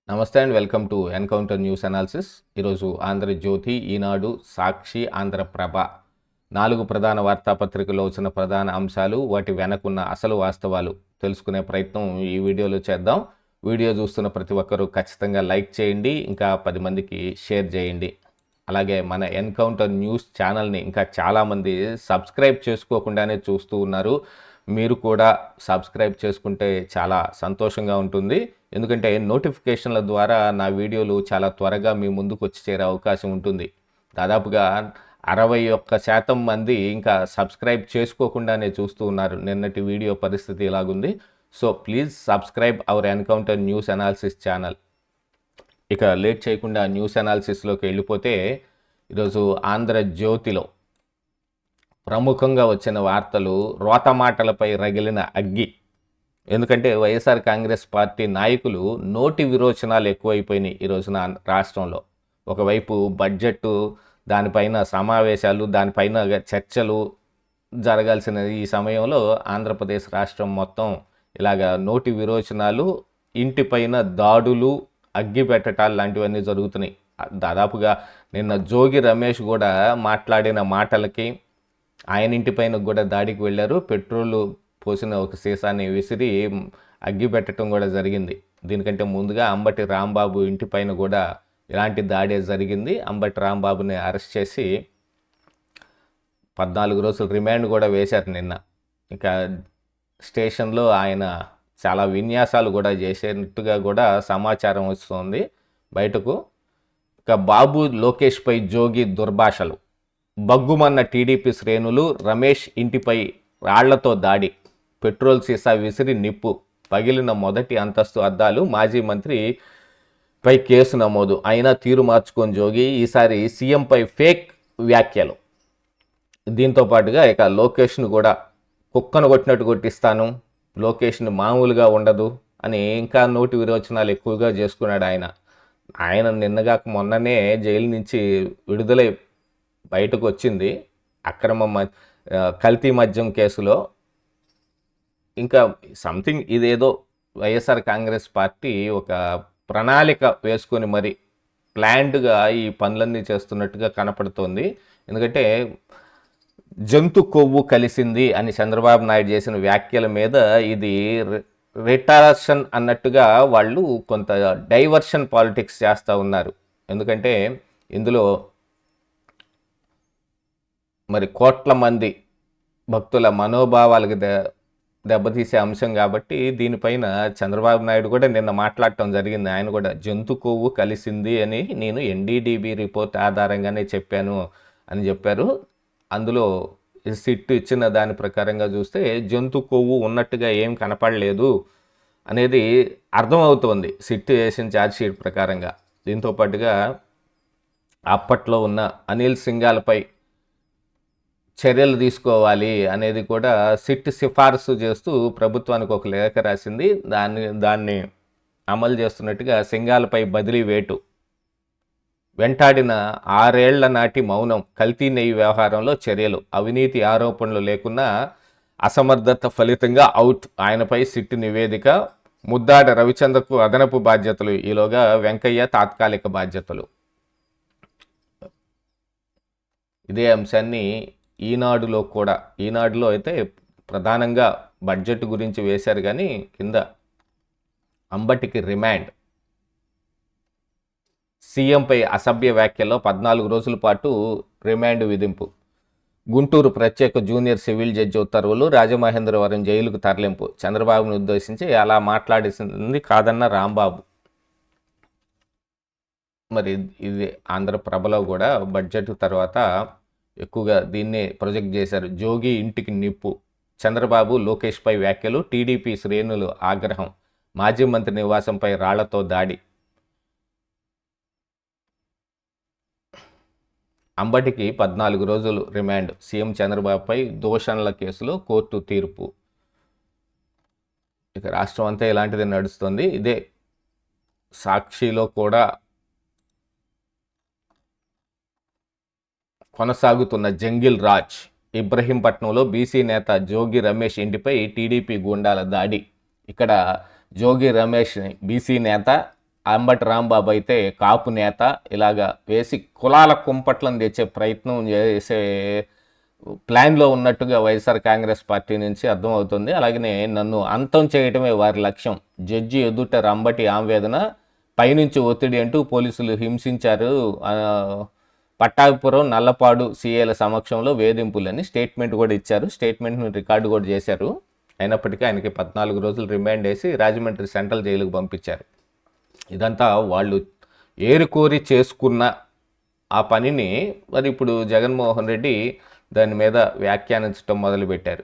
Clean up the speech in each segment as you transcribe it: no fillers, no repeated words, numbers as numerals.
నమస్తే and welcome to encounter news analysis. ఈరోజు ఆంధ్రజ్యోతి, ఈనాడు, సాక్షి, ఆంధ్రప్రభ 4 ప్రధాన వార్తాపత్రికల్లో వచ్చిన ప్రధాన అంశాలు, వాటి వెనకున్న అసలు వాస్తవాలు తెలుసుకునే ప్రయత్నం ఈ వీడియోలో చేద్దాం. వీడియో చూస్తున్న ప్రతి ఒక్కరూ ఖచ్చితంగా లైక్ చేయండి, ఇంకా 10 మందికి షేర్ చేయండి. అలాగే మన ఎన్కౌంటర్ న్యూస్ ఛానల్ని ఇంకా చాలామంది సబ్స్క్రైబ్ చేసుకోకుండానే చూస్తూ ఉన్నారు. మీరు కూడా సబ్స్క్రైబ్ చేసుకుంటే చాలా సంతోషంగా ఉంటుంది. ఎందుకంటే నోటిఫికేషన్ల ద్వారా నా వీడియోలు చాలా త్వరగా మీ ముందుకు వచ్చి చేరే అవకాశం ఉంటుంది. దాదాపుగా 61% మంది ఇంకా సబ్స్క్రైబ్ చేసుకోకుండానే చూస్తూ ఉన్నారు. నిన్నటి వీడియో పరిస్థితి ఇలాగుంది. So please subscribe our encounter news analysis channel. ఇక లేట్ చేయకుండా న్యూస్ అనాలిసిస్లోకి వెళ్ళిపోతే, ఈరోజు ఆంధ్రజ్యోతిలో ప్రముఖంగా వచ్చిన వార్తలు రోతమాటలపై రగిలిన అగ్గి. ఎందుకంటే వైఎస్ఆర్ కాంగ్రెస్ పార్టీ నాయకులు నోటి విరోచనాలు ఎక్కువైపోయినాయి ఈ రోజున రాష్ట్రంలో. ఒకవైపు బడ్జెట్, దానిపైన సమావేశాలు, దానిపైన చర్చలు జరగాల్సిన ఈ సమయంలో ఆంధ్రప్రదేశ్ రాష్ట్రం మొత్తం ఇలాగ నోటి విరోచనాలు, ఇంటిపైన దాడులు, అగ్గి పెట్టటాలు లాంటివన్నీ జరుగుతున్నాయి. దాదాపుగా నిన్న జోగి రమేష్ కూడా మాట్లాడిన మాటలకి ఆయన ఇంటిపైన కూడా దాడికి వెళ్ళారు. పెట్రోల్ పోసిన ఒక సీసాని విసిరి అగ్గి పెట్టడం కూడా జరిగింది. దీనికంటే ముందుగా అంబటి రాంబాబు ఇంటిపైన కూడా ఇలాంటి దాడే జరిగింది. అంబటి రాంబాబుని అరెస్ట్ చేసి 14 రోజులు రిమాండ్ కూడా వేశారు నిన్న. ఇక స్టేషన్లో ఆయన చాలా విన్యాసాలు కూడా చేసేట్టుగా కూడా సమాచారం వస్తుంది బయటకు. ఇక బాబు లోకేష్పై జోగి దుర్భాషలు, బగ్గుమన్న టీడీపీ శ్రేణులు, రమేష్ ఇంటిపై రాళ్లతో దాడి, పెట్రోల్ సీసా విసిరి నిప్పు, పగిలిన మొదటి అంతస్తు అద్దాలు, మాజీ మంత్రిపై కేసు నమోదు, అయినా తీరు మార్చుకొని జోగి, ఈసారి సీఎంపై ఫేక్ వ్యాఖ్యలు. దీంతో పాటుగా ఇక లోకేష్ను కూడా కుక్కను కొట్టినట్టు కొట్టిస్తాను, లోకేష్ను మామూలుగా ఉండదు అని ఇంకా నోటి విరోచనాలు ఎక్కువగా చేసుకున్నాడు ఆయన నిన్నగాక మొన్ననే జైలు నుంచి విడుదలై బయటకు వచ్చింది కల్తీ మద్యం కేసులో. ఇంకా సంథింగ్ ఇదేదో వైఎస్ఆర్ కాంగ్రెస్ పార్టీ ఒక ప్రణాళిక వేసుకొని మరి ప్లాన్డ్గా ఈ పనులన్నీ చేస్తున్నట్టుగా కనపడుతోంది. ఎందుకంటే జంతు కొవ్వు కలిసింది అని చంద్రబాబు నాయుడు చేసిన వ్యాఖ్యల మీద ఇది రిటార్షన్ అన్నట్టుగా వాళ్ళు కొంత డైవర్షన్ పాలిటిక్స్ చేస్తూ ఉన్నారు. ఎందుకంటే ఇందులో మరి కోట్ల మంది భక్తుల మనోభావాలకు దెబ్బతీసే అంశం కాబట్టి దీనిపైన చంద్రబాబు నాయుడు కూడా నిన్న మాట్లాడటం జరిగింది. ఆయన కూడా జంతు కొవ్వు కలిసింది అని నేను ఎన్డీడీబీ రిపోర్ట్ ఆధారంగానే చెప్పాను అని చెప్పారు. అందులో సిట్ ఇచ్చిన దాని ప్రకారంగా చూస్తే జంతు కొవ్వు ఉన్నట్టుగా ఏం కనపడలేదు అనేది అర్థమవుతోంది సిట్ చేసిన ఛార్జ్షీట్ ప్రకారంగా. దీంతో పాటుగా అప్పట్లో ఉన్న అనిల్ సింఘాల్పై చర్యలు తీసుకోవాలి అనేది కూడా సిట్ సిఫారసు చేస్తూ ప్రభుత్వానికి ఒక లేఖ రాసింది. దాన్ని అమలు చేస్తున్నట్టుగా సింఘాలపై బదిలీ వేటు, వెంటాడిన 6 ఏళ్ల నాటి మౌనం, కల్తీ నెయ్యి వ్యవహారంలో చర్యలు, అవినీతి ఆరోపణలు లేకున్నా అసమర్థత ఫలితంగా అవుట్, ఆయనపై సిట్ నివేదిక, ముద్దాడ రవిచంద్రకు అదనపు బాధ్యతలు, ఈలోగా వెంకయ్య తాత్కాలిక బాధ్యతలు. ఇదే అంశాన్ని ఈనాడులో అయితే ప్రధానంగా బడ్జెట్ గురించి వేశారు, కానీ కింద అంబటికి రిమాండ్, సీఎంపై అసభ్య వ్యాఖ్యల్లో 14 రోజుల పాటు రిమాండ్ విధింపు, గుంటూరు ప్రత్యేక జూనియర్ సివిల్ జడ్జి ఉత్తర్వులు, రాజమహేంద్రవరం జైలుకు తరలింపు, చంద్రబాబును ఉద్దేశించి అలా మాట్లాడేసింది కాదన్న రాంబాబు. మరి ఇది ఆంధ్రప్రభలో కూడా బడ్జెట్ తర్వాత ఎక్కువగా దీన్నే ప్రొజెక్ట్ చేశారు. జోగి ఇంటికి నిప్పు, చంద్రబాబు లోకేష్పై వ్యాఖ్యలు, టీడీపీ శ్రేణులు ఆగ్రహం, మాజీ మంత్రి నివాసంపై రాళ్లతో దాడి, అంబటికి 14 రోజులు రిమాండ్, సీఎం చంద్రబాబుపై దూషణల కేసులో కోర్టు తీర్పు. ఇక రాష్ట్రం అంతా ఇలాంటిది నడుస్తుంది. ఇదే సాక్షిలో కూడా కొనసాగుతున్న జంగిల్ రాజ్, ఇబ్రహీంపట్నంలో బీసీ నేత జోగి రమేష్ ఇంటిపై టీడీపీ గూండాల దాడి. ఇక్కడ జోగి రమేష్ బీసీ నేత, అంబటి రాంబాబు అయితే కాపు నేత. ఇలాగా వేసి కులాల కుంపట్లను తెచ్చే ప్రయత్నం చేసే ప్లాన్లో ఉన్నట్టుగా వైఎస్ఆర్ కాంగ్రెస్ పార్టీ నుంచి అర్థమవుతుంది. అలాగనే నన్ను అంతం చేయడమే వారి లక్ష్యం, జడ్జి ఎదుట రంబటి ఆవేదన, పైనుంచి ఒత్తిడి అంటూ పోలీసులు హింసించారు, పట్టాభిపురం నల్లపాడు సీఏల సమక్షంలో వేధింపులని స్టేట్మెంట్ కూడా ఇచ్చారు. స్టేట్మెంట్ను రికార్డు కూడా చేశారు. అయినప్పటికీ ఆయనకి 14 రోజులు రిమాండ్ వేసి రాజమండ్రి సెంట్రల్ జైలుకు పంపించారు. ఇదంతా వాళ్ళు ఏరుకోరి చేసుకున్న ఆ పనిని మరి ఇప్పుడు జగన్మోహన్ రెడ్డి దాని మీద వ్యాఖ్యానించడం మొదలుపెట్టారు.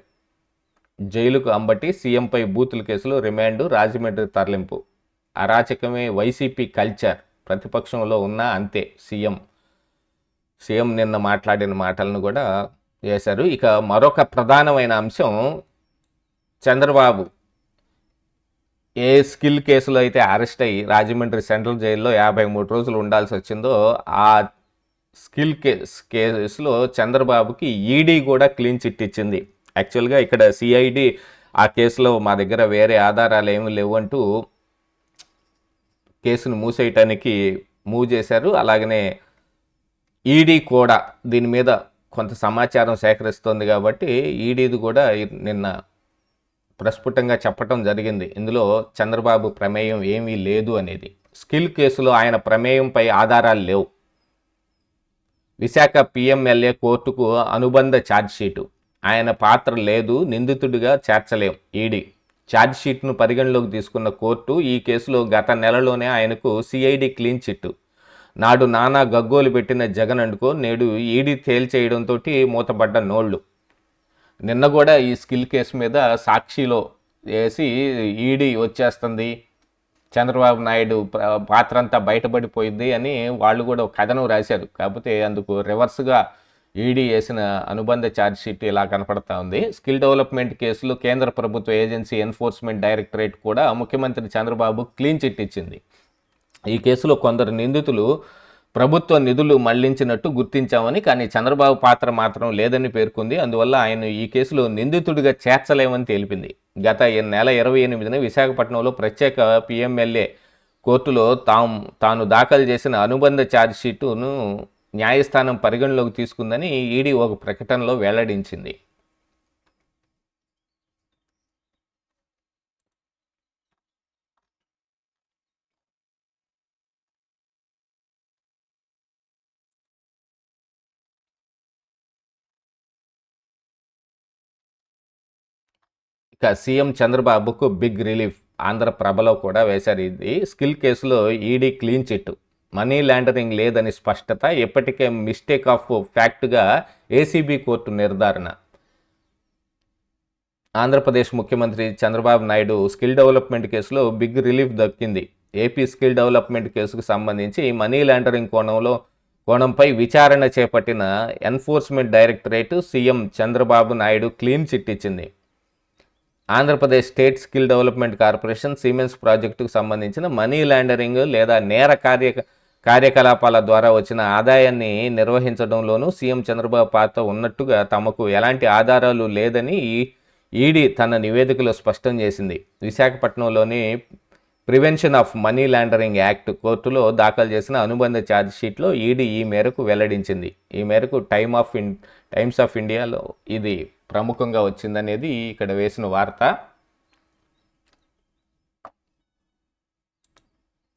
జైలుకు అంబటి, సీఎంపై బూతుల కేసులో రిమాండు, రాజమండ్రి తరలింపు. అరాచకమే వైసీపీ కల్చర్, ప్రతిపక్షంలో ఉన్నా అంతే సీఎం నిన్న మాట్లాడిన మాటలను కూడా చేశారు. ఇక మరొక ప్రధానమైన అంశం, చంద్రబాబు ఏ స్కిల్ కేసులో అయితే అరెస్ట్ అయ్యి రాజమండ్రి సెంట్రల్ జైల్లో 53 రోజులు ఉండాల్సి వచ్చిందో, ఆ స్కిల్ కేసులో చంద్రబాబుకి ఈడీ కూడా క్లీన్ చిట్ ఇచ్చింది. యాక్చువల్గా ఇక్కడ సిఐడి ఆ కేసులో మా దగ్గర వేరే ఆధారాలు ఏమీ లేవంటూ కేసును మూసేయటానికి మూవ్ చేశారు. అలాగనే ఈడీ కూడా దీని మీద కొంత సమాచారం సేకరిస్తోంది కాబట్టి ఈడీది కూడా నిన్న ప్రస్ఫుటంగా చెప్పటం జరిగింది. ఇందులో చంద్రబాబు ప్రమేయం ఏమీ లేదు అనేది. స్కిల్ కేసులో ఆయన ప్రమేయంపై ఆధారాలు లేవు. విశాఖ పిఎంఎల్ఏ కోర్టుకు అనుబంధ ఛార్జ్షీటు, ఆయన పాత్ర లేదు, నిందితుడిగా చేర్చలేం ఈడీ. ఛార్జ్షీట్ను పరిగణలోకి తీసుకున్న కోర్టు ఈ కేసులో గత నెలలోనే ఆయనకు సిఐడి క్లీన్ చిట్. నాడు నానా గగ్గోలు పెట్టిన జగన్ అనుకో నేడు ఈడీ తేల్చేయడంతో మూతపడ్డ నోళ్లు. నిన్న కూడా ఈ స్కిల్ కేసు మీద సాక్షిలో వేసి ఈడీ వచ్చేస్తుంది, చంద్రబాబు నాయుడు పాత్ర అంతా బయటపడిపోయింది అని వాళ్ళు కూడా ఒక కథనం రాశారు. కాకపోతే అందుకు రివర్స్గా ఈడీ వేసిన అనుబంధ ఛార్జ్షీట్ ఇలా కనపడతా ఉంది. స్కిల్ డెవలప్మెంట్ కేసులో కేంద్ర ప్రభుత్వ ఏజెన్సీ ఎన్ఫోర్స్మెంట్ డైరెక్టరేట్ కూడా ముఖ్యమంత్రి చంద్రబాబు క్లీన్ చిట్ ఇచ్చింది. ఈ కేసులో కొందరు నిందితులు ప్రభుత్వ నిధులు మళ్లించినట్టు గుర్తించామని, కానీ చంద్రబాబు పాత్ర మాత్రం లేదని పేర్కొంది. అందువల్ల ఆయన ఈ కేసులో నిందితుడిగా చేర్చలేమని తెలిపింది. గత నెల 28న విశాఖపట్నంలో ప్రత్యేక పిఎంఎల్ఏ కోర్టులో తాను దాఖలు చేసిన అనుబంధ ఛార్జ్షీటును న్యాయస్థానం పరిగణలోకి తీసుకుందని ఈడీ ఒక ప్రకటనలో వెల్లడించింది. ఇక సీఎం చంద్రబాబుకు బిగ్ రిలీఫ్, ఆంధ్రప్రభలో కూడా వేశారు. ఇది స్కిల్ కేసులో ED clean chit, money laundering లేదని స్పష్టత, ఇప్పటికే మిస్టేక్ ఆఫ్ ఫ్యాక్ట్గా ఏసీబీ కోర్టు నిర్ధారణ. ఆంధ్రప్రదేశ్ ముఖ్యమంత్రి చంద్రబాబు నాయుడు స్కిల్ డెవలప్మెంట్ కేసులో బిగ్ రిలీఫ్ దక్కింది. ఏపీ స్కిల్ డెవలప్మెంట్ కేసుకు సంబంధించి మనీ లాండరింగ్ కోణంపై విచారణ చేపట్టిన enforcement directorate CM Chandrababu Naidu clean chit ఇచ్చింది. Andhra Pradesh state skill development corporation siemens ప్రాజెక్టుకు సంబంధించిన మనీ లాండరింగ్ లేదా నేర కార్యకలాపాల ద్వారా వచ్చిన ఆదాయాన్ని నిర్వహించడంలోనూ సీఎం చంద్రబాబు పాత్ర ఉన్నట్టుగా తమకు ఎలాంటి ఆధారాలు లేదని ఈడీ తన నివేదికలో స్పష్టం చేసింది. విశాఖపట్నంలోని prevention of money laundering act కోర్టులో దాఖలు చేసిన అనుబంధ ఛార్జ్షీట్లో ఈడీ ఈ మేరకు వెల్లడించింది. ఈ మేరకు టైమ్స్ ఆఫ్ ఇండియాలో ఇది ప్రముఖంగా వచ్చిందనేది ఇక్కడ వేసిన వార్త.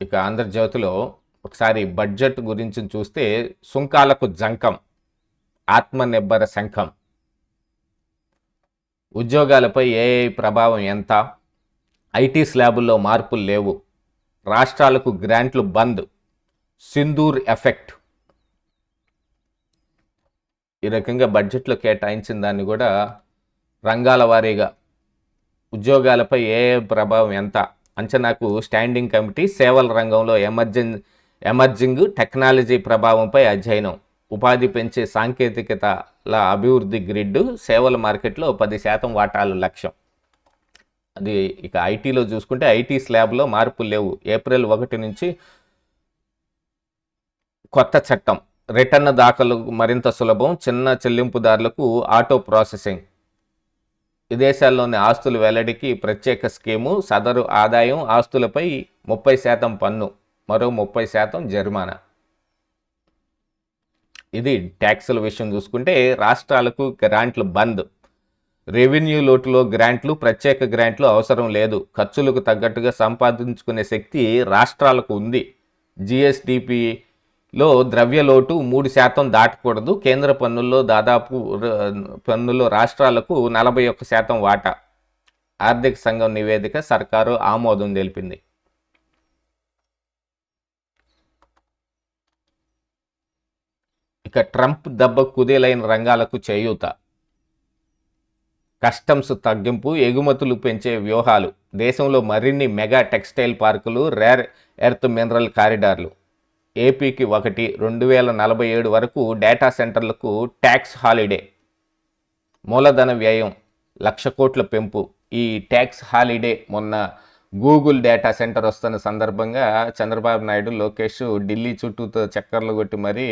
ఇక ఆంధ్రజ్యోతిలో ఒకసారి బడ్జెట్ గురించి చూస్తే, సుంకాలకు జంకం, ఆత్మనిర్భర శంఖం, ఉద్యోగాలపై ఏఐ ప్రభావం ఎంత, ఐటీ స్లాబుల్లో మార్పులు లేవు, రాష్ట్రాలకు గ్రాంట్లు బంద్, సింధూర్ ఎఫెక్ట్. ఈ రకంగా బడ్జెట్లో కేటాయించిన దాన్ని కూడా రంగాల వారీగా ఉద్యోగాలపై ఏఐ ప్రభావం ఎంత అంచనాకు స్టాండింగ్ కమిటీ, సేవల రంగంలో ఎమర్జింగ్ టెక్నాలజీ ప్రభావంపై అధ్యయనం, ఉపాధి పెంచే సాంకేతికతల అభివృద్ధి గ్రిడ్, సేవల మార్కెట్లో 10% వాటాలు లక్ష్యం. అది ఇక ఐటీలో చూసుకుంటే ఐటీ స్లాబ్లో మార్పులు లేవు. ఏప్రిల్ 1 నుంచి కొత్త చట్టం, రిటర్న్ దాఖలు మరింత సులభం, చిన్న చెల్లింపుదారులకు ఆటో ప్రాసెసింగ్, విదేశాల్లోని ఆస్తుల వెల్లడికి ప్రత్యేక స్కీము, సదరు ఆదాయం ఆస్తులపై 30% పన్ను, మరో 30% జరిమానా. ఇది ట్యాక్సుల విషయం చూసుకుంటే రాష్ట్రాలకు గ్రాంట్లు బంద్. రెవెన్యూ లోటులో గ్రాంట్లు, ప్రత్యేక గ్రాంట్లు అవసరం లేదు. ఖర్చులకు తగ్గట్టుగా సంపాదించుకునే శక్తి రాష్ట్రాలకు ఉంది. జిఎస్డిపిలో ద్రవ్య లోటు 3% దాటకూడదు. కేంద్ర పన్నుల్లో రాష్ట్రాలకు 41% వాటా. ఆర్థిక సంఘం నివేదిక సర్కారు ఆమోదం తెలిపింది. ఇక ట్రంప్ దెబ్బ కుదేలైన రంగాలకు చేయూత. కస్టమ్స్ తగ్గింపు, ఎగుమతులు పెంచే వ్యూహాలు. దేశంలో మరిన్ని మెగా టెక్స్టైల్ పార్కులు, రేర్ ఎర్త్ మినరల్ కారిడార్లు. ఏపీకి 2047 వరకు డేటా సెంటర్లకు ట్యాక్స్ హాలిడే. మూలధన వ్యయం 1,00,000 కోట్ల పెంపు. ఈ ట్యాక్స్ హాలిడే మొన్న గూగుల్ డేటా సెంటర్ వస్తున్న సందర్భంగా చంద్రబాబు నాయుడు, లోకేష్ ఢిల్లీ చుట్టూతో చక్కర్లు కొట్టి మరీ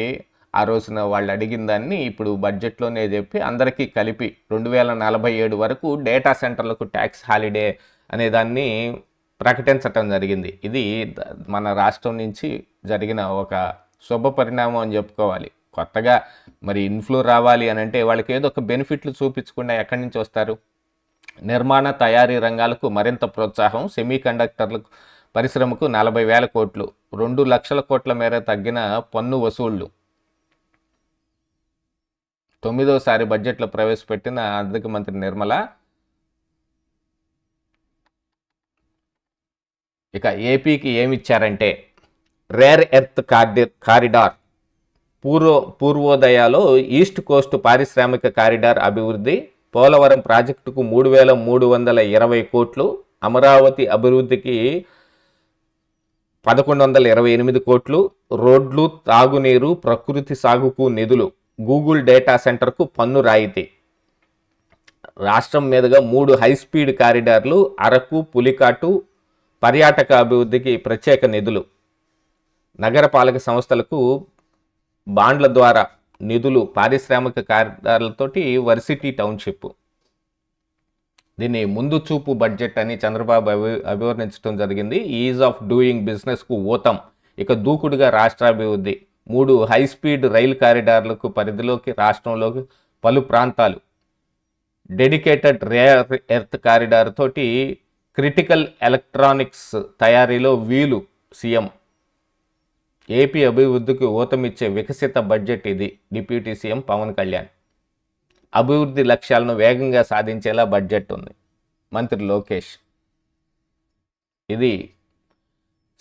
ఆ రోజున వాళ్ళు అడిగిన దాన్ని ఇప్పుడు బడ్జెట్లోనే చెప్పి అందరికీ కలిపి 2047 వరకు డేటా సెంటర్లకు ట్యాక్స్ హాలిడే అనే దాన్ని ప్రకటించటం జరిగింది. ఇది మన రాష్ట్రం నుంచి జరిగిన ఒక శుభ పరిణామం అని చెప్పుకోవాలి. కొత్తగా మరి ఇన్ఫ్లో రావాలి అని అంటే వాళ్ళకి ఏదో ఒక బెనిఫిట్లు చూపించకుండా ఎక్కడి నుంచి వస్తారు? నిర్మాణ తయారీ రంగాలకు మరింత ప్రోత్సాహం. సెమీ కండక్టర్లకు పరిశ్రమకు 40,000 కోట్లు. 2,00,000 కోట్ల మేర తగ్గిన పన్ను వసూళ్లు. 9వసారి బడ్జెట్లో ప్రవేశపెట్టిన ఆర్థిక మంత్రి నిర్మల. ఇక ఏపీకి ఏమిచ్చారంటే రేర్ ఎర్త్ కారిడార్, పూర్వోదయాలో ఈస్ట్ కోస్ట్ పారిశ్రామిక కారిడార్ అభివృద్ధి, పోలవరం ప్రాజెక్టుకు 3,320 కోట్లు, అమరావతి అభివృద్ధికి 1,128 కోట్లు, రోడ్లు, తాగునీరు, ప్రకృతి సాగుకు నిధులు, గూగుల్ డేటా సెంటర్కు పన్ను రాయితీ. రాష్ట్రం మీదుగా 3 హైస్పీడ్ కారిడార్లు, అరకు, పులికాటు, పర్యాటక అభివృద్ధికి ప్రత్యేక నిధులు, నగరపాలక సంస్థలకు బాండ్ల ద్వారా నిధులు, పారిశ్రామిక కారిడార్లతోటి వర్సిటీ టౌన్షిప్. దీన్ని ముందు చూపు బడ్జెట్ అని చంద్రబాబు అభివర్ణించడం జరిగింది. ఈజ్ ఆఫ్ డూయింగ్ బిజినెస్కు ఊతం. ఇక దూకుడుగా రాష్ట్రాభివృద్ధి. 3 హైస్పీడ్ రైలు కారిడార్లకు పరిధిలోకి రాష్ట్రంలోకి పలు ప్రాంతాలు. డెడికేటెడ్ రేర్ ఎర్త్ కారిడార్ తోటి క్రిటికల్ ఎలక్ట్రానిక్స్ తయారీలో వీలు. సీఎం. ఏపీ అభివృద్ధికి ఊతమిచ్చే వికసిత బడ్జెట్ ఇది. Deputy CM Pawan Kalyan. అభివృద్ధి లక్ష్యాలను వేగంగా సాధించేలా బడ్జెట్ ఉంది. మంత్రి లోకేష్. ఇది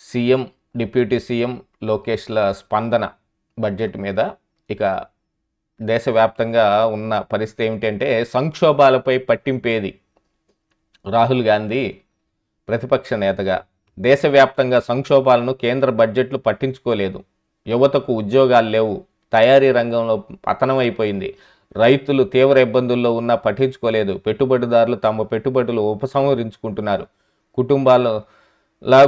సీఎం, డిప్యూటీ సీఎం లోకేష్ల స్పందన బడ్జెట్ మీద. ఇక దేశవ్యాప్తంగా ఉన్న పరిస్థితి ఏమిటంటే సంక్షోభాలపై పట్టింపేది. రాహుల్ గాంధీ ప్రతిపక్ష నేతగా దేశవ్యాప్తంగా సంక్షోభాలను కేంద్ర బడ్జెట్లు పట్టించుకోలేదు. యువతకు ఉద్యోగాలు లేవు. తయారీ రంగంలో పతనం అయిపోయింది. రైతులు తీవ్ర ఇబ్బందుల్లో ఉన్నా పట్టించుకోలేదు. పెట్టుబడిదారులు తమ పెట్టుబడులు ఉపసంహరించుకుంటున్నారు. కుటుంబాల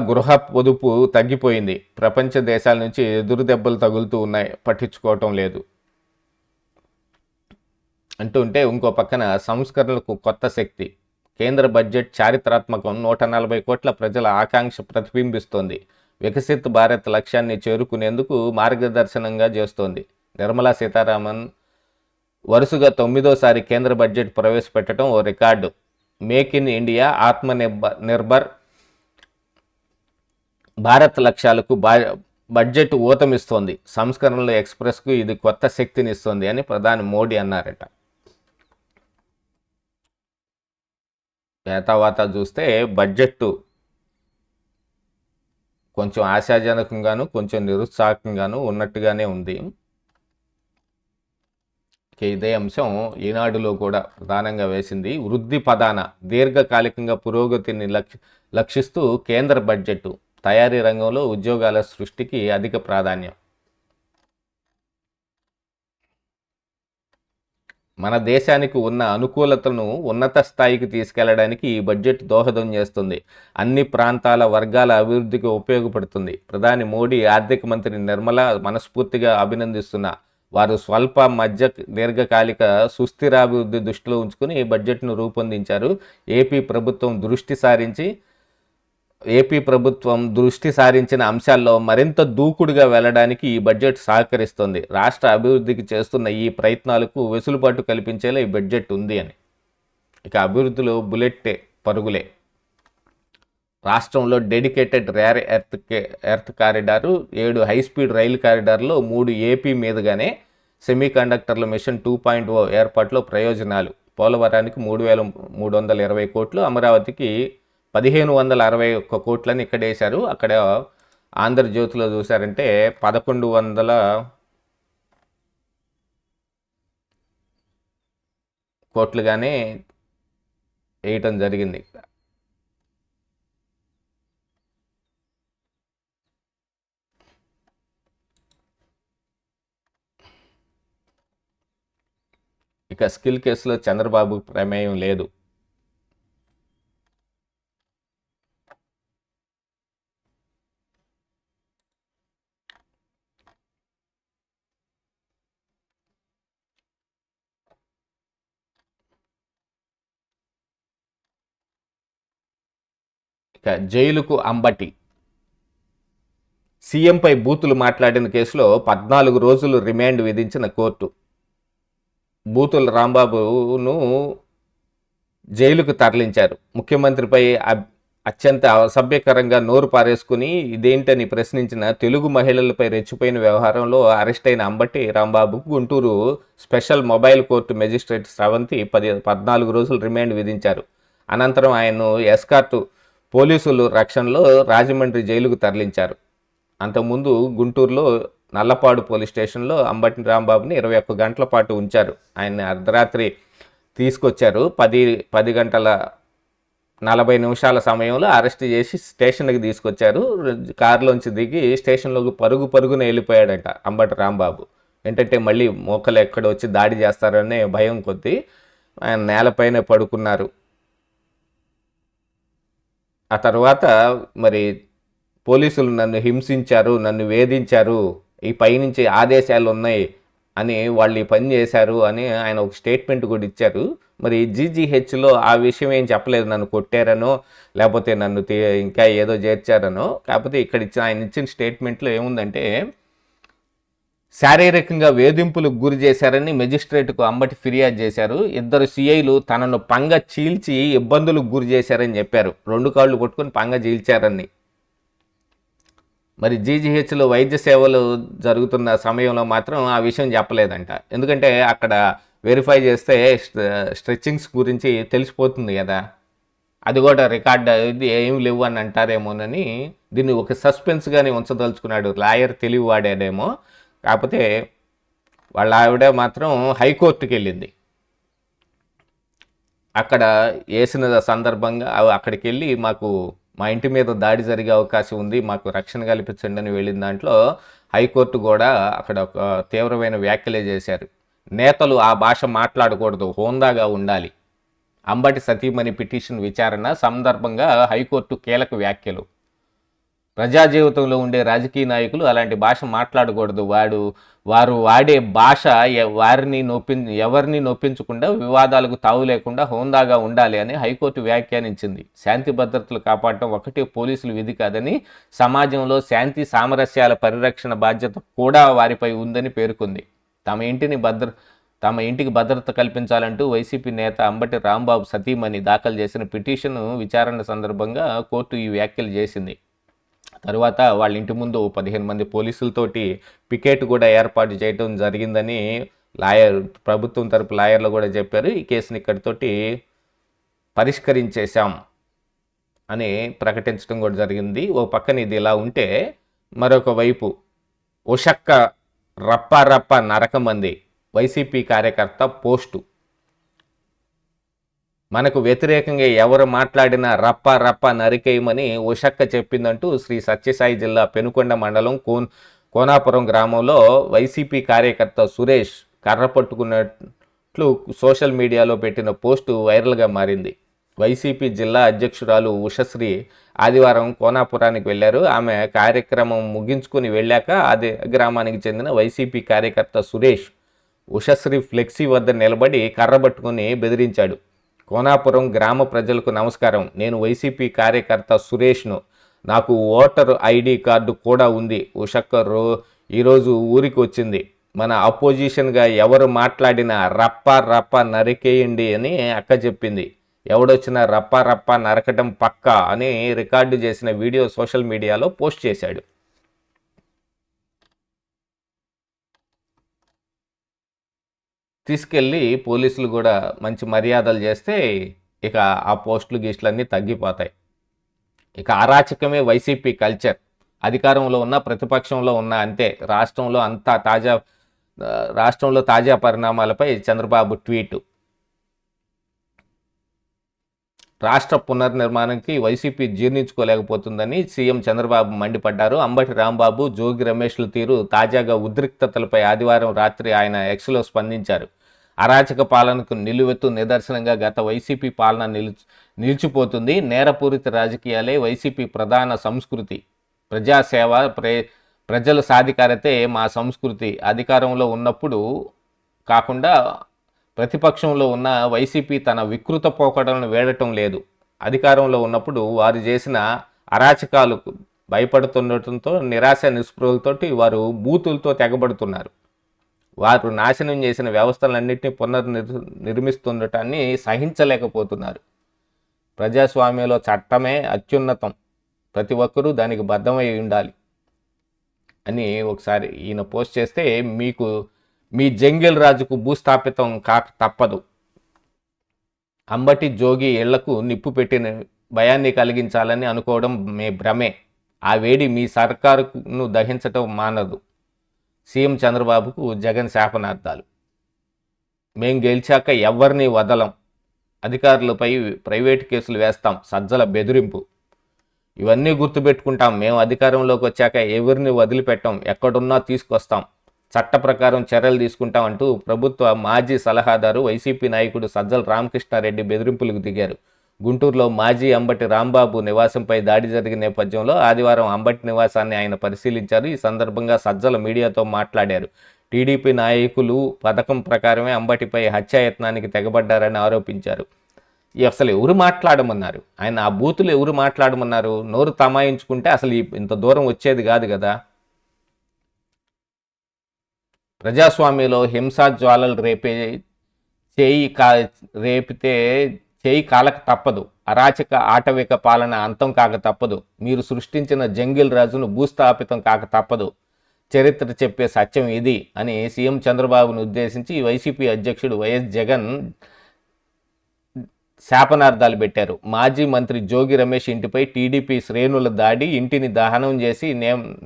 గృహ పొదుపు తగ్గిపోయింది. ప్రపంచ దేశాల నుంచి ఎదురు దెబ్బలు తగులుతూ ఉన్నాయి, పట్టించుకోవటం లేదు అంటుంటే ఇంకో పక్కన సంస్కరణలకు కొత్త శక్తి. కేంద్ర బడ్జెట్ చారిత్రాత్మకం. 140 కోట్ల ప్రజల ఆకాంక్ష ప్రతిబింబిస్తోంది. వికసిత్ భారత్ లక్ష్యాన్ని చేరుకునేందుకు మార్గదర్శనంగా చేస్తోంది. నిర్మలా సీతారామన్ వరుసగా 9వసారి కేంద్ర బడ్జెట్ ప్రవేశపెట్టడం ఓ record. Make in India, Atmanirbhar Bharat లక్ష్యాలకు బడ్జెట్ ఊతమిస్తోంది. సంస్కరణల ఎక్స్ప్రెస్కు ఇది కొత్త శక్తినిస్తోంది అని ప్రధాని మోడీ అన్నారట. తర్వాత చూస్తే బడ్జెట్ కొంచెం ఆశాజనకంగాను కొంచెం నిరుత్సాహకంగాను ఉన్నట్టుగానే ఉంది. ఇదే అంశం ఈనాడులో కూడా ప్రధానంగా వేసింది. వృద్ధి పదాన దీర్ఘకాలికంగా పురోగతిని లక్షిస్తూ కేంద్ర బడ్జెట్. తయారీ రంగంలో ఉద్యోగాల సృష్టికి అధిక ప్రాధాన్యం. మన దేశానికి ఉన్న అనుకూలతను ఉన్నత స్థాయికి తీసుకెళ్లడానికి ఈ బడ్జెట్ దోహదం చేస్తుంది. అన్ని ప్రాంతాల వర్గాల అభివృద్ధికి ఉపయోగపడుతుంది. ప్రధాని మోడీ, ఆర్థిక మంత్రి నిర్మల మనస్ఫూర్తిగా అభినందిస్తున్నా. వారు స్వల్ప మధ్య దీర్ఘకాలిక సుస్థిరాభివృద్ధి దృష్టిలో ఉంచుకుని ఈ బడ్జెట్ను రూపొందించారు. ఏపీ ప్రభుత్వం దృష్టి సారించి ఏపీ ప్రభుత్వం దృష్టి సారించిన అంశాల్లో మరింత దూకుడుగా వెళ్ళడానికి ఈ బడ్జెట్ సహకరిస్తుంది. రాష్ట్ర అభివృద్ధికి చేస్తున్న ఈ ప్రయత్నాలకు వెసులుబాటు కల్పించేలా ఈ బడ్జెట్ ఉంది అని. ఇక అభివృద్ధిలో బుల్లెట్టే పరుగులే. రాష్ట్రంలో dedicated rare earth corridor, 7 high speed రైలు కారిడార్లో 3 ఏపీ మీదుగానే సెమీకండక్టర్ల మిషన్ 2.0 ఏర్పాటులో ప్రయోజనాలు. పోలవరానికి 3,320 కోట్లు, అమరావతికి 1,561 కోట్లని ఇక్కడ వేశారు. అక్కడ ఆంధ్రజ్యోతిలో చూసారంటే 1,100 కోట్లుగానే వేయటం జరిగింది. ఇక స్కిల్ కేసులో చంద్రబాబు ప్రమేయం లేదు. ఇక జైలుకు అంబటి. సీఎంపై బూతులు మాట్లాడిన కేసులో 14 రోజులు రిమాండ్ విధించిన కోర్టు బూతుల రాంబాబును జైలుకు తరలించారు. ముఖ్యమంత్రిపై అత్యంత అసభ్యకరంగా నోరు పారేసుకుని ఇదేంటని ప్రశ్నించిన తెలుగు మహిళలపై రెచ్చిపోయిన వ్యవహారంలో అరెస్ట్ అయిన అంబటి రాంబాబుకు Guntur special mobile court magistrate Sravanthi 14 రోజులు రిమాండ్ విధించారు. అనంతరం ఆయన్ను ఎస్కార్టు పోలీసులు రక్షణలో రాజమండ్రి జైలుకు తరలించారు. అంతకుముందు గుంటూరులో నల్లపాడు పోలీస్ స్టేషన్లో అంబటి రాంబాబుని 21 గంటల పాటు ఉంచారు. ఆయన్ని అర్ధరాత్రి తీసుకొచ్చారు. 10 గంటల 40 నిమిషాల సమయంలో అరెస్ట్ చేసి స్టేషన్కి తీసుకొచ్చారు. కారులోంచి దిగి స్టేషన్లోకి పరుగున వెళ్ళిపోయాడట అంబటి రాంబాబు. ఏంటంటే మళ్ళీ మోకలు ఎక్కడ వచ్చి దాడి చేస్తారనే భయం కొద్దీ ఆయన నేలపైనే పడుకున్నారు. ఆ తర్వాత మరి పోలీసులు నన్ను హింసించారు, నన్ను వేధించారు, ఈ పైనుంచి ఆదేశాలు ఉన్నాయి అని వాళ్ళు ఈ పని చేశారు అని ఆయన ఒక స్టేట్మెంట్ కూడా ఇచ్చారు. మరి జీజీహెచ్లో ఆ విషయం ఏం చెప్పలేదు, నన్ను కొట్టారనో లేకపోతే నన్ను ఇంకా ఏదో చేర్చారనో. కాకపోతే ఇక్కడ ఆయన ఇచ్చిన స్టేట్మెంట్లో ఏముందంటే శారీరకంగా వేధింపులకు గురి చేశారని మెజిస్ట్రేట్కు అంబటి ఫిర్యాదు చేశారు. 2 సిఐలు తనను పంగ చీల్చి ఇబ్బందులకు గురి చేశారని చెప్పారు. 2 కాళ్ళు కొట్టుకొని పంగ చీల్చారని. మరి జీజీహెచ్లో వైద్య సేవలు జరుగుతున్న సమయంలో మాత్రం ఆ విషయం చెప్పలేదంట. ఎందుకంటే అక్కడ వెరిఫై చేస్తే స్ట్రెచ్చింగ్స్ గురించి తెలిసిపోతుంది కదా, అది కూడా రికార్డ్ ఇది ఏమి లేవు అని అంటారేమోనని దీన్ని ఒక సస్పెన్స్గానే ఉంచదలుచుకున్నాడు. లాయర్ తెలివి వాడాడేమో. కాకపోతే వాళ్ళ ఆవిడ మాత్రం హైకోర్టుకి వెళ్ళింది. అక్కడ వేసిన సందర్భంగా అక్కడికి వెళ్ళి మా ఇంటి మీద దాడి జరిగే అవకాశం ఉంది, మాకు రక్షణ కల్పించండి అని వెళ్ళిన దాంట్లో హైకోర్టు కూడా అక్కడ ఒక తీవ్రమైన వ్యాఖ్యలే చేశారు. నేతలు ఆ భాష మాట్లాడకూడదు, హోందాగా ఉండాలి. అంబటి సతీమణి పిటిషన్ విచారణ సందర్భంగా హైకోర్టు కీలక వ్యాఖ్యలు. ప్రజా జీవితంలో ఉండే రాజకీయ నాయకులు అలాంటి భాష మాట్లాడకూడదు. వారు వాడే భాష ఎవరిని నొప్పించకుండా, వివాదాలకు తావు లేకుండా హోందాగా ఉండాలి అని హైకోర్టు వ్యాఖ్యానించింది. శాంతి భద్రతలు కాపాడటం ఒకటే పోలీసుల విధి కాదని, సమాజంలో శాంతి సామరస్యాల పరిరక్షణ బాధ్యత కూడా వారిపై ఉందని పేర్కొంది. తమ ఇంటికి భద్రత కల్పించాలంటూ వైసీపీ నేత అంబటి రాంబాబు సతీమణి దాఖలు చేసిన పిటిషన్ విచారణ సందర్భంగా కోర్టు ఈ వ్యాఖ్యలు చేసింది. తరువాత వాళ్ళ ఇంటి ముందు 15 మంది పోలీసులతోటి పికెట్ కూడా ఏర్పాటు చేయడం జరిగిందని ప్రభుత్వం తరపు లాయర్లు కూడా చెప్పారు. ఈ కేసుని ఇక్కడితోటి పరిష్కరించేశాం అని ప్రకటించడం కూడా జరిగింది. ఓ పక్కన ఇది ఇలా ఉంటే, మరొక వైపు ఉషక్క రప్ప నరకమంది వైసీపీ కార్యకర్త పోస్టు. మనకు వ్యతిరేకంగా ఎవరు మాట్లాడినా రప్ప నరికేయమని ఉషక్క చెప్పిందంటూ శ్రీ సత్యసాయి జిల్లా పెనుకొండ మండలం కోనాపురం గ్రామంలో వైసీపీ కార్యకర్త సురేష్ కర్ర పట్టుకున్నట్లు సోషల్ మీడియాలో పెట్టిన పోస్టు వైరల్గా మారింది. వైసీపీ జిల్లా అధ్యక్షురాలు ఉషశ్రీ ఆదివారం కోనాపురానికి వెళ్లారు. ఆమె కార్యక్రమం ముగించుకుని వెళ్ళాక అదే గ్రామానికి చెందిన వైసీపీ కార్యకర్త సురేష్ ఉషశ్రీ ఫ్లెక్సీ వద్ద నిలబడి కర్ర పట్టుకుని బెదిరించాడు. కోనాపురం గ్రామ ప్రజలకు నమస్కారం. నేను వైసీపీ కార్యకర్త సురేష్ను. నాకు ఓటర్ ఐడి కార్డు కూడా ఉంది. ఉషక్క ఈరోజు ఊరికి వచ్చింది. మన అపోజిషన్గా ఎవరు మాట్లాడినా రప్ప రప్ప నరికేయండి అని అక్క చెప్పింది. ఎవడొచ్చినా రప్ప రప్ప నరకటం పక్కా అని రికార్డు చేసిన వీడియో సోషల్ మీడియాలో పోస్ట్ చేశాడు. తీసుకెళ్ళి పోలీసులు కూడా మంచి మర్యాదలు చేస్తే ఇక ఆ పోస్టులు గీస్టులన్నీ తగ్గిపోతాయి. ఇక అరాచకమే వైసీపీ కల్చర్. అధికారంలో ఉన్న ప్రతిపక్షంలో ఉన్న అంతే. రాష్ట్రంలో తాజా పరిణామాలపై చంద్రబాబు ట్వీట్. రాష్ట్ర పునర్నిర్మాణానికి వైసీపీ జీర్ణించుకోలేకపోతుందని సీఎం చంద్రబాబు మండిపడ్డారు. అంబటి రాంబాబు, జోగి రమేష్ల తీరు తాజాగా ఉద్రిక్తతలపై ఆదివారం రాత్రి ఆయన ఎక్స్లో స్పందించారు. అరాచక పాలనకు నిలువెత్తు నిదర్శనంగా గత వైసీపీ పాలన నిలిచిపోతుంది. నేరపూరిత రాజకీయాలే వైసీపీ ప్రధాన సంస్కృతి. ప్రజాసేవ, ప్రజల సాధికారతే మా సంస్కృతి. అధికారంలో ఉన్నప్పుడు కాకుండా ప్రతిపక్షంలో ఉన్న వైసీపీ తన వికృత పోకడలను వేడటం లేదు. అధికారంలో ఉన్నప్పుడు వారు చేసిన అరాచకాలకు భయపడుతుండటంతో నిరాశ నిస్పృహలతోటి వారు బూతులతో తెగబడుతున్నారు. వారు నాశనం చేసిన వ్యవస్థలన్నింటినీ పునర్నిర్మిస్తుండటాన్ని సహించలేకపోతున్నారు. ప్రజాస్వామ్యంలో చట్టమే అత్యున్నతం. ప్రతి ఒక్కరూ దానికి బద్ధమై ఉండాలి అని ఒకసారి ఈయన పోస్ట్ చేస్తే, మీ జంగిల్ రాజుకు భూస్థాపితం కాక తప్పదు. అంబటి జోగి ఇళ్లకు నిప్పు పెట్టిన భయాన్ని కలిగించాలని అనుకోవడం మీ భ్రమే. ఆ వేడి మీ సర్కారును దహించటం మానదు. సీఎం చంద్రబాబుకు జగన్ శాపనార్థాలు. మేం గెలిచాక ఎవరిని వదలం. అధికారులపై ప్రైవేటు కేసులు వేస్తాం. సజ్జల బెదిరింపు. ఇవన్నీ గుర్తుపెట్టుకుంటాం. మేము అధికారంలోకి వచ్చాక ఎవరిని వదిలిపెట్టాం. ఎక్కడున్నా తీసుకొస్తాం. చట్ట ప్రకారం చర్యలు తీసుకుంటాం అంటూ ప్రభుత్వ మాజీ సలహాదారు వైసీపీ నాయకుడు సజ్జల రామకృష్ణారెడ్డి బెదిరింపులకు దిగారు. గుంటూరులో మాజీ అంబటి రాంబాబు నివాసంపై దాడి జరిగిన నేపథ్యంలో ఆదివారం అంబటి నివాసాన్ని ఆయన పరిశీలించారు. ఈ సందర్భంగా సజ్జల మీడియాతో మాట్లాడారు. టీడీపీ నాయకులు పథకం ప్రకారమే అంబటిపై హత్యాయత్నానికి తెగబడ్డారని ఆరోపించారు. అసలు ఎవరు మాట్లాడమన్నారు? ఆయన ఆ బూతులు ఎవరు మాట్లాడమన్నారు? నోరు తమాయించుకుంటే అసలు ఇంత దూరం వచ్చేది కాదు కదా. ప్రజాస్వామ్యంలో హింసా జ్వాలలు రేపితే చేయి కాలక తప్పదు. అరాచక ఆటవిక పాలన అంతం కాక తప్పదు. మీరు సృష్టించిన జంగిల్ రాజును భూస్థాపితం కాక తప్పదు. చరిత్ర చెప్పే సత్యం ఇది అని సీఎం చంద్రబాబును ఉద్దేశించి వైసీపీ అధ్యక్షుడు వైఎస్ జగన్ శాపనార్థాలు పెట్టారు. మాజీ మంత్రి జోగి రమేష్ ఇంటిపై టీడీపీ శ్రేణుల దాడి, ఇంటిని దహనం చేసి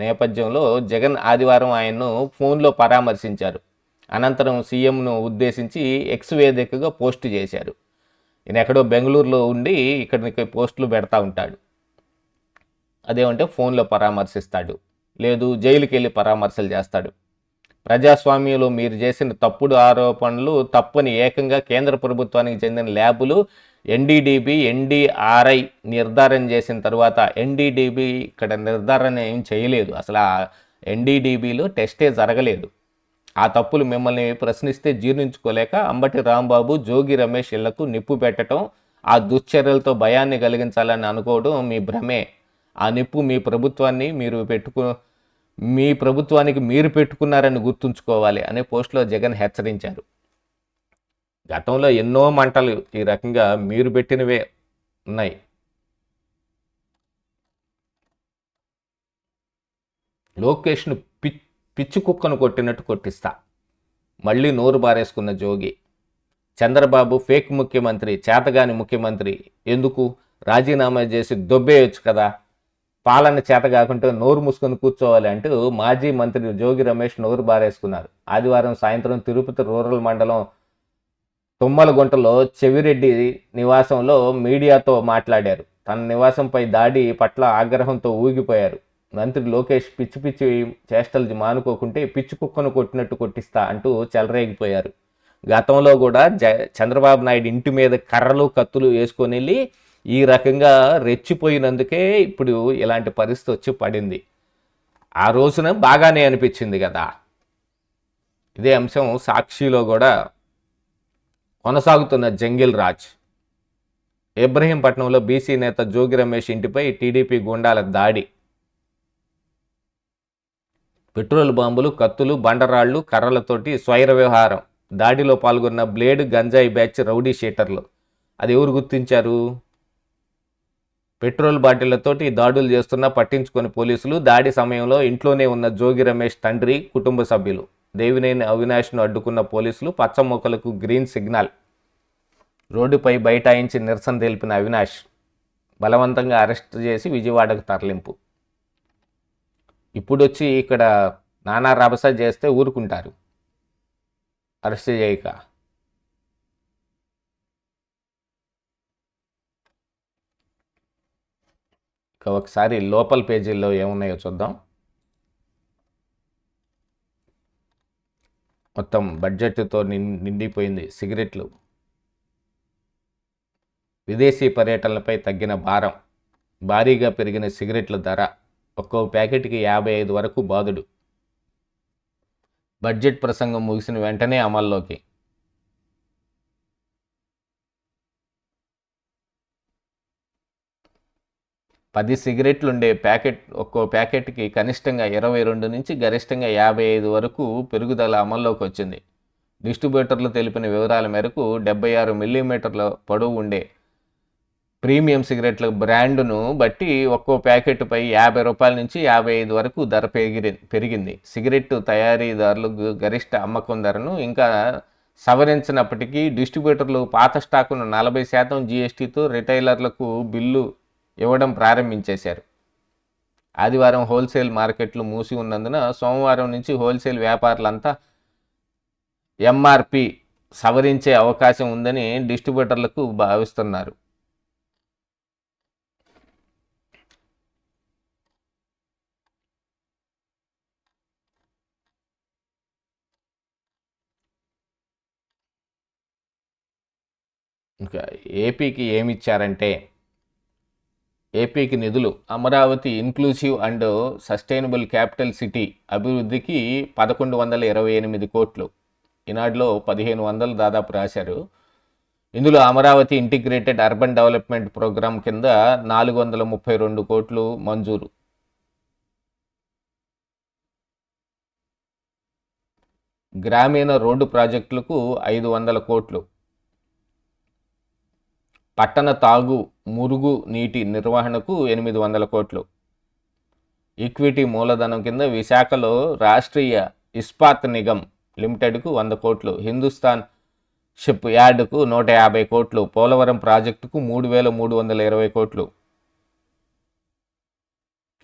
నేపథ్యంలో జగన్ ఆదివారం ఆయన్ను ఫోన్లో పరామర్శించారు. అనంతరం సీఎంను ఉద్దేశించి ఎక్స్ వేదికగా పోస్టు చేశారు. ఈయన ఎక్కడో బెంగళూరులో ఉండి ఇక్కడికి పోస్టులు పెడతా ఉంటాడు. అదేమంటే ఫోన్లో పరామర్శిస్తాడు, లేదు జైలుకి వెళ్ళి పరామర్శలు చేస్తాడు. ప్రజాస్వామ్యంలో మీరు చేసిన తప్పుడు ఆరోపణలు తప్పని ఏకంగా కేంద్ర ప్రభుత్వానికి చెందిన ల్యాబులు ఎన్డీడీబీ, ఎన్డీఆర్ఐ నిర్ధారణ చేసిన తర్వాత ఎన్డీడీబీ ఇక్కడ నిర్ధారణ ఏం చేయలేదు. అసలు ఆ ఎన్డీడీబీలో టెస్టే జరగలేదు. ఆ తప్పులు మిమ్మల్ని ప్రశ్నిస్తే జీర్ణించుకోలేక అంబటి రాంబాబు, జోగి రమేష్ ఇళ్లకు నిప్పు పెట్టడం, ఆ దుశ్చర్యలతో భయాన్ని కలిగించాలని అనుకోవడం మీ భ్రమే. ఆ నిప్పు మీ ప్రభుత్వానికి మీరు పెట్టుకున్నారని గుర్తుంచుకోవాలి అనే పోస్టులో జగన్ హెచ్చరించారు. గతంలో ఎన్నో మంటలు ఈ రకంగా మీరు పెట్టినవే ఉన్నాయి. లోకేష్ను పిచ్చి కుక్కను కొట్టినట్టు కొట్టిస్తా. మళ్ళీ నోరు బారేసుకున్న జోగి. చంద్రబాబు ఫేక్ ముఖ్యమంత్రి, చేతగాని ముఖ్యమంత్రి. ఎందుకు రాజీనామా చేసి దొబ్బేయొచ్చు కదా. పాలన చేత కాకుంటే నోరు మూసుకొని కూర్చోవాలి అంటూ మాజీ మంత్రి జోగి రమేష్ నోరు బారేసుకున్నారు. ఆదివారం సాయంత్రం తిరుపతి రూరల్ మండలం తుమ్మలగుంటలో చెవిరెడ్డి నివాసంలో మీడియాతో మాట్లాడారు. తన నివాసంపై దాడి పట్ల ఆగ్రహంతో ఊగిపోయారు. మంత్రి లోకేష్ పిచ్చి పిచ్చి చేష్టలు మానుకోకుంటే పిచ్చి కుక్కను కొట్టినట్టు కొట్టిస్తా అంటూ చెలరేగిపోయారు. గతంలో కూడా చంద్రబాబు నాయుడు ఇంటి మీద కర్రలు కత్తులు వేసుకొని వెళ్ళి ఈ రకంగా రెచ్చిపోయినందుకే ఇప్పుడు ఇలాంటి పరిస్థితి వచ్చి పడింది. ఆ రోజున బాగానే అనిపించింది కదా. ఇదే అంశం సాక్షిలో కూడా కొనసాగుతున్న జంగిల్ రాజ్. ఇబ్రహీంపట్నంలో బీసీ నేత జోగి రమేష్ ఇంటిపై టీడీపీ గూండాల దాడి. పెట్రోల్ బాంబులు, కత్తులు, బండరాళ్లు, కర్రలతోటి స్వైర వ్యవహారం. దాడిలో పాల్గొన్న బ్లేడ్, గంజాయి బ్యాచ్ రౌడీ షీటర్లు. అది ఎవరు గుర్తించారు? పెట్రోల్ బాటిళ్లతోటి దాడులు చేస్తున్నా పట్టించుకొని పోలీసులు. దాడి సమయంలో ఇంట్లోనే ఉన్న జోగి రమేష్ తండ్రి, కుటుంబ సభ్యులు. దేవినేని అవినాష్ను అడ్డుకున్న పోలీసులు పచ్చ మొక్కలకు గ్రీన్ సిగ్నల్. రోడ్డుపై బైఠాయించి నిరసన తెలిపిన అవినాష్ బలవంతంగా అరెస్ట్ చేసి విజయవాడకు తరలింపు. ఇప్పుడొచ్చి ఇక్కడ నానా రభస చేస్తే ఊరుకుంటారు అరెస్ట్ చేయక. ఇక ఒకసారి లోపల పేజీల్లో ఏమున్నాయో చూద్దాం. మొత్తం బడ్జెట్తో నిండిపోయింది. సిగరెట్లు. విదేశీ పర్యటనలపై తగ్గిన భారం. భారీగా పెరిగిన సిగరెట్ల ధర. ఒక్కో ప్యాకెట్కి 55 వరకు బాదుడు. బడ్జెట్ ప్రసంగం ముగిసిన వెంటనే అమల్లోకి. పది సిగరెట్లుండే ప్యాకెట్ ఒక్కో ప్యాకెట్కి కనిష్టంగా 22 నుంచి గరిష్టంగా 55 వరకు పెరుగుదల అమల్లోకి వచ్చింది. డిస్ట్రిబ్యూటర్లు తెలిపిన వివరాల మేరకు 76 మిల్లీమీటర్ల పొడవు ఉండే ప్రీమియం సిగరెట్ల బ్రాండును బట్టి ఒక్కో ప్యాకెట్పై 50 రూపాయల నుంచి 55 వరకు ధర పెరిగింది. సిగరెట్ తయారీదారులకు గరిష్ట అమ్మకం ధరను ఇంకా సవరించినప్పటికీ డిస్ట్రిబ్యూటర్లు పాత స్టాకును 40% జీఎస్టీతో రిటైలర్లకు బిల్లు ఇవ్వడం ప్రారంభించేశారు. ఆదివారం హోల్సేల్ మార్కెట్లు మూసి ఉన్నందున సోమవారం నుంచి హోల్సేల్ వ్యాపారులంతా ఎంఆర్పి సవరించే అవకాశం ఉందని డిస్ట్రిబ్యూటర్లకు భావిస్తున్నారు. ఇంకా ఏపీకి ఏమిచ్చారంటే, ఏపీకి నిధులు. Amaravati inclusive and sustainable capital city అభివృద్ధికి 1128 కోట్లు. ఈనాడులో 1500 దాదాపు రాశారు. ఇందులో Amaravati integrated urban development programme కింద 432 కోట్లు మంజూరు. గ్రామీణ రోడ్డు ప్రాజెక్టులకు 500 కోట్లు. పట్టణ తాగు మురుగు నీటి నిర్వహణకు 800 కోట్లు. ఈక్విటీ మూలధనం కింద విశాఖలో రాష్ట్రీయ ఇస్పాత్ నిగమ్ లిమిటెడ్కు 100 కోట్లు. హిందుస్థాన్ షిప్ యార్డుకు 150 కోట్లు. పోలవరం ప్రాజెక్టుకు 3320 కోట్లు.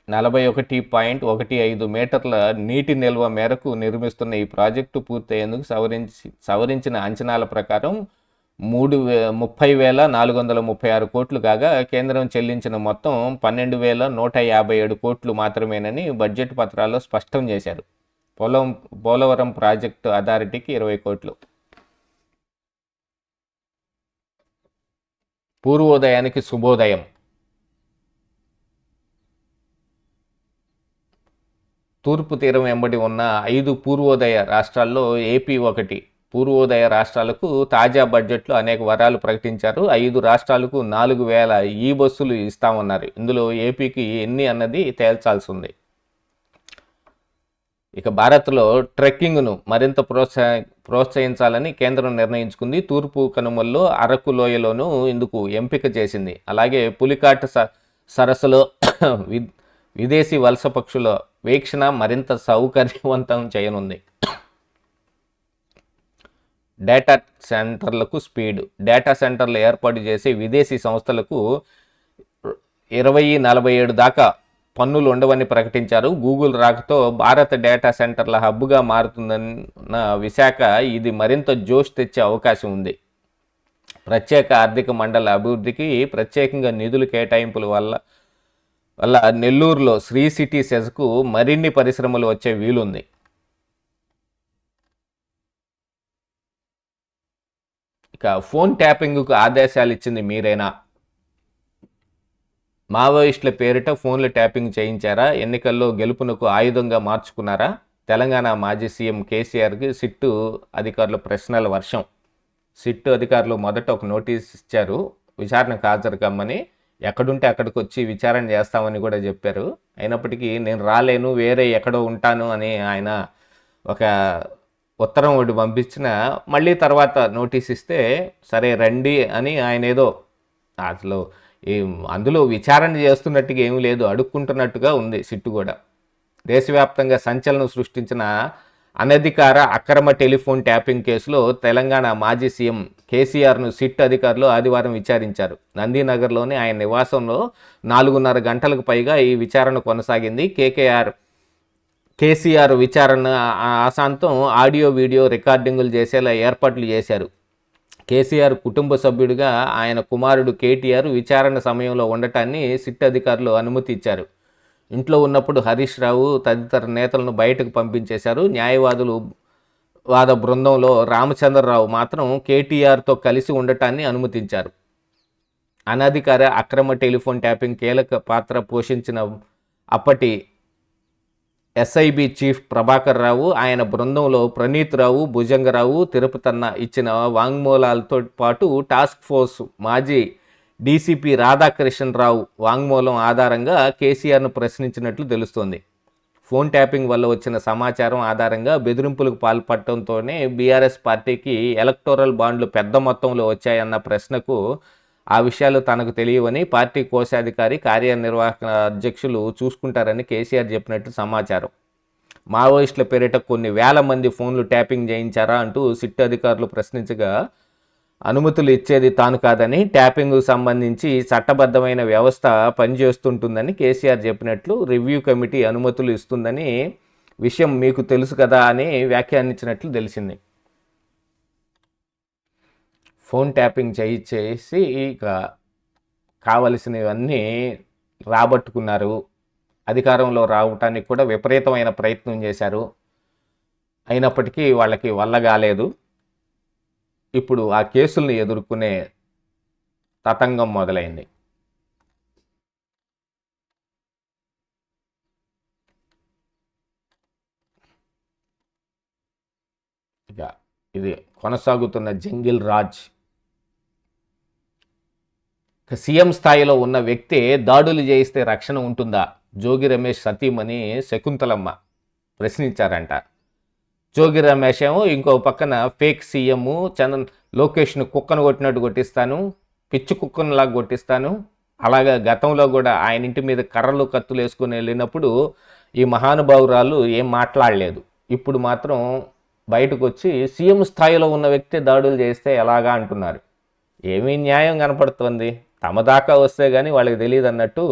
41.15 మీటర్ల నీటి నిల్వ మేరకు నిర్మిస్తున్న ఈ ప్రాజెక్టు పూర్తయ్యేందుకు సవరించిన అంచనాల ప్రకారం 30,436 కోట్లు కాగా కేంద్రం చెల్లించిన మొత్తం 12,157 కోట్లు మాత్రమేనని బడ్జెట్ పత్రాల్లో స్పష్టం చేశారు. పోలవరం ప్రాజెక్టు అథారిటీకి 20 కోట్లు. పూర్వోదయానికి శుభోదయం. తూర్పు తీరం వెంబడి ఉన్న 5 పూర్వోదయ రాష్ట్రాల్లో ఏపీ ఒకటి. పూర్వోదయ రాష్ట్రాలకు తాజా బడ్జెట్లో అనేక వరాలు ప్రకటించారు. 5 రాష్ట్రాలకు 4,000 ఈ బస్సులు ఇస్తామన్నారు. ఇందులో ఏపీకి ఎన్ని అన్నది తేల్చాల్సి ఉంది. ఇక భారత్లో ట్రెక్కింగ్ను మరింత ప్రోత్సహించాలని కేంద్రం నిర్ణయించుకుంది. తూర్పు కనుమల్లో అరకు లోయలోనూ ఇందుకు ఎంపిక చేసింది. అలాగే పులికాట్ సరస్సులో విదేశీ వలస పక్షుల వీక్షణ మరింత సౌకర్యవంతం చేయనుంది. డేటా సెంటర్లకు స్పీడ్. డేటా సెంటర్లు ఏర్పాటు చేసే విదేశీ సంస్థలకు 2047 దాకా పన్నులు ఉండవని ప్రకటించారు. గూగుల్ రాకతో భారత డేటా సెంటర్ల హబ్గా మారుతుందన్న విశాఖ ఇది మరింత జోష్ తెచ్చే అవకాశం ఉంది. ప్రత్యేక ఆర్థిక మండల అభివృద్ధికి ప్రత్యేకంగా నిధులు కేటాయింపుల వల్ల నెల్లూరులో శ్రీ సిటీ సెజ్కు మరిన్ని పరిశ్రమలు వచ్చే వీలుంది. ఇక ఫోన్ ట్యాపింగ్కు ఆదేశాలు ఇచ్చింది మీరేనా? మావోయిస్టుల పేరిట ఫోన్లు ట్యాపింగ్ చేయించారా? ఎన్నికల్లో గెలుపునకు ఆయుధంగా మార్చుకున్నారా? తెలంగాణ మాజీ సీఎం కేసీఆర్కి సిట్టు అధికారులు ప్రశ్నల వర్షం. సిట్టు అధికారులు మొదట ఒక నోటీస్ ఇచ్చారు. విచారణకు హాజరు కమ్మని, ఎక్కడుంటే అక్కడికి వచ్చి విచారణ చేస్తామని కూడా చెప్పారు. అయినప్పటికీ నేను రాలేను, వేరే ఎక్కడో ఉంటాను అని ఆయన ఒక ఉత్తరం ఒకటి పంపించిన, మళ్ళీ తర్వాత నోటీస్ ఇస్తే సరే రండి అని ఆయన ఏదో అసలు అందులో విచారణ చేస్తున్నట్టుగా ఏమీ లేదు, అడుక్కుంటున్నట్టుగా ఉంది సిట్టు కూడా. దేశవ్యాప్తంగా సంచలనం సృష్టించిన అనధికార అక్రమ టెలిఫోన్ ట్యాపింగ్ కేసులో తెలంగాణ మాజీ సీఎం కేసీఆర్ను సిట్ అధికారులు ఆదివారం విచారించారు. నందీనగర్లోని ఆయన నివాసంలో 4.5 గంటలకు పైగా ఈ విచారణ కొనసాగింది. కేసీఆర్ విచారణ ఆశాంతం ఆడియో వీడియో రికార్డింగులు చేసేలా ఏర్పాట్లు చేశారు. కేసీఆర్ కుటుంబ సభ్యుడిగా ఆయన కుమారుడు కేటీఆర్ విచారణ సమయంలో ఉండటాన్ని సిట్ అధికారులు అనుమతి ఇచ్చారు. ఇంట్లో ఉన్నప్పుడు హరీష్ రావు తదితర నేతలను బయటకు పంపించేశారు. వాద బృందంలో రామచంద్రరావు మాత్రం కేటీఆర్తో కలిసి ఉండటాన్ని అనుమతించారు. అనధికార అక్రమ టెలిఫోన్ ట్యాపింగ్ కీలక పాత్ర పోషించిన అప్పటి ఎస్ఐబి చీఫ్ ప్రభాకర్ రావు, ఆయన బృందంలో ప్రణీత్ రావు, భుజంగరావు, తిరుపతన్న ఇచ్చిన వాంగ్మూలాలతో పాటు టాస్క్ ఫోర్స్ మాజీ డీసీపీ రాధాకృష్ణ రావు వాంగ్మూలం ఆధారంగా కేసీఆర్ను ప్రశ్నించినట్లు తెలుస్తోంది. ఫోన్ ట్యాపింగ్ వల్ల వచ్చిన సమాచారం ఆధారంగా బెదిరింపులకు పాల్పడటంతోనే బీఆర్ఎస్ పార్టీకి ఎలక్టోరల్ బాండ్లు పెద్ద మొత్తంలో వచ్చాయన్న ప్రశ్నకు ఆ విషయాలు తనకు తెలియవని పార్టీ కోశాధికారి కార్యనిర్వాహక అధ్యక్షులు చూసుకుంటారని కేసీఆర్ చెప్పినట్లు సమాచారం. మావోయిస్టుల పేరిట కొన్ని వేల మంది ఫోన్లు ట్యాపింగ్ చేయించారా అంటూ సిట్ అధికారులు ప్రశ్నించగా అనుమతులు ఇచ్చేది తాను కాదని, ట్యాపింగ్కు సంబంధించి చట్టబద్ధమైన వ్యవస్థ పనిచేస్తుంటుందని కేసీఆర్ చెప్పినట్లు, రివ్యూ కమిటీ అనుమతులు ఇస్తుందని విషయం మీకు తెలుసు కదా అని వ్యాఖ్యానించినట్లు తెలిసింది. ఫోన్ ట్యాపింగ్ చేసి ఇక కావలసినవన్నీ రాబట్టుకున్నారు. అధికారంలో రావటానికి కూడా విపరీతమైన ప్రయత్నం చేశారు. అయినప్పటికీ వాళ్ళకి వల్ల కాలేదు. ఇప్పుడు ఆ కేసుల్ని ఎదుర్కొనే తతంగం మొదలైంది. ఇక ఇది కొనసాగుతున్న జంగిల్ రాజ్. సీఎం స్థాయిలో ఉన్న వ్యక్తి దాడులు చేయిస్తే రక్షణ ఉంటుందా? జోగి రమేష్ సతీమణి శకుంతలమ్మ ప్రశ్నించారంట. జోగి రమేష్ ఏమో ఇంకో పక్కన ఫేక్ సీఎం లోకేష్ను కుక్కను కొట్టినట్టు కొట్టిస్తాను, పిచ్చి కుక్కనులాగా కొట్టిస్తాను. అలాగా గతంలో కూడా ఆయన ఇంటి మీద కర్రలు కత్తులు వేసుకుని వెళ్ళినప్పుడు ఈ మహానుభావురాలు ఏం మాట్లాడలేదు. ఇప్పుడు మాత్రం బయటకు వచ్చి సీఎం స్థాయిలో ఉన్న వ్యక్తి దాడులు చేస్తే ఎలాగా అంటున్నారు. ఏమీ న్యాయం కనపడుతుంది? తమ దాకా వస్తే కానీ వాళ్ళకి తెలియదు అన్నట్టు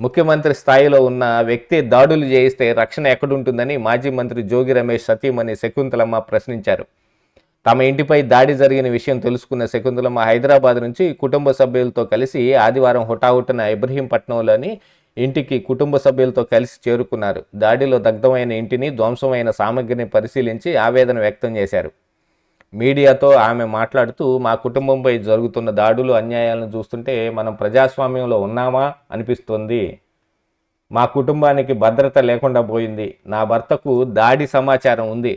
ముఖ్యమంత్రి స్థాయిలో ఉన్న వ్యక్తి దాడులు చేయిస్తే రక్షణ ఎక్కడుంటుందని మాజీ మంత్రి జోగి రమేష్ సతీమణి శకుంతలమ్మ ప్రశ్నించారు. తమ ఇంటిపై దాడి జరిగిన విషయం తెలుసుకున్న శకుంతలమ్మ హైదరాబాద్ నుంచి కుటుంబ సభ్యులతో కలిసి ఆదివారం హుటాహుటిన ఇబ్రహీంపట్నంలోని ఇంటికి కుటుంబ సభ్యులతో కలిసి చేరుకున్నారు. దాడిలో దగ్ధమైన ఇంటిని, ధ్వంసమైన సామగ్రిని పరిశీలించి ఆవేదన వ్యక్తం చేశారు. మీడియాతో ఆమె మాట్లాడుతూ, మా కుటుంబంపై జరుగుతున్న దాడులు, అన్యాయాలను చూస్తుంటే మనం ప్రజాస్వామ్యంలో ఉన్నామా అనిపిస్తుంది. మా కుటుంబానికి భద్రత లేకుండా పోయింది. నా భర్తకు దాడి సమాచారం ఉంది.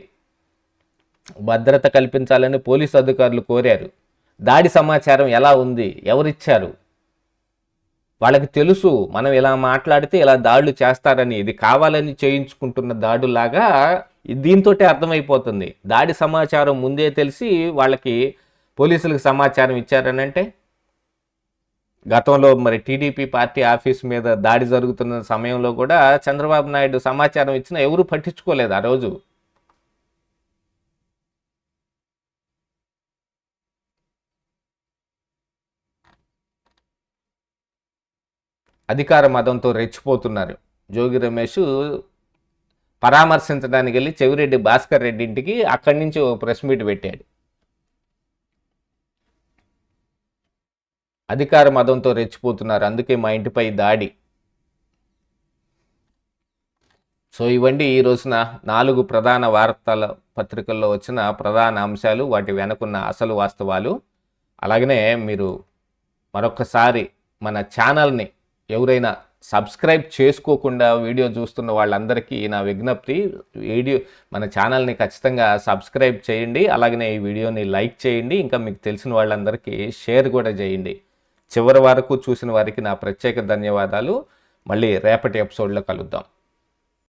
భద్రత కల్పించాలని పోలీసు అధికారులు కోరారు. దాడి సమాచారం ఎలా ఉంది? ఎవరిచ్చారు? వాళ్ళకి తెలుసు మనం ఇలా మాట్లాడితే ఇలా దాడులు చేస్తారని. ఇది కావాలని చేయించుకుంటున్న దాడులాగా దీంతో అర్థమైపోతుంది. దాడి సమాచారం ముందే తెలిసి వాళ్ళకి పోలీసులకు సమాచారం ఇచ్చారని అంటే, గతంలో మరి టీడీపీ పార్టీ ఆఫీస్ మీద దాడి జరుగుతున్న సమయంలో కూడా చంద్రబాబు నాయుడు సమాచారం ఇచ్చినా ఎవరు పట్టించుకోలేదు ఆ రోజు. అధికార మదంతో రెచ్చిపోతున్నారు. జోగి రమేష్ పరామర్శించడానికి వెళ్ళి చెవిరెడ్డి భాస్కర్ రెడ్డి ఇంటికి అక్కడి నుంచి ఓ ప్రెస్ మీట్ పెట్టాడు. అధికార మదంతో రెచ్చిపోతున్నారు, అందుకే మా ఇంటిపై దాడి. సో ఇవండి ఈ రోజున 4 ప్రధాన వార్తల పత్రికల్లో వచ్చిన ప్రధాన అంశాలు, వాటి వెనుకున్న అసలు వాస్తవాలు. అలాగనే మీరు మరొకసారి మన ఛానల్ని ఎవరైనా సబ్స్క్రైబ్ చేసుకోకుండా వీడియో చూస్తున్న వాళ్ళందరికీ నా విజ్ఞప్తి, మన ఛానల్ని ఖచ్చితంగా సబ్స్క్రైబ్ చేయండి. అలాగనే ఈ వీడియోని లైక్ చేయండి. ఇంకా మీకు తెలిసిన వాళ్ళందరికీ షేర్ కూడా చేయండి. చివరి వరకు చూసిన వారికి నా ప్రత్యేక ధన్యవాదాలు. మళ్ళీ రేపటి ఎపిసోడ్లో కలుద్దాం.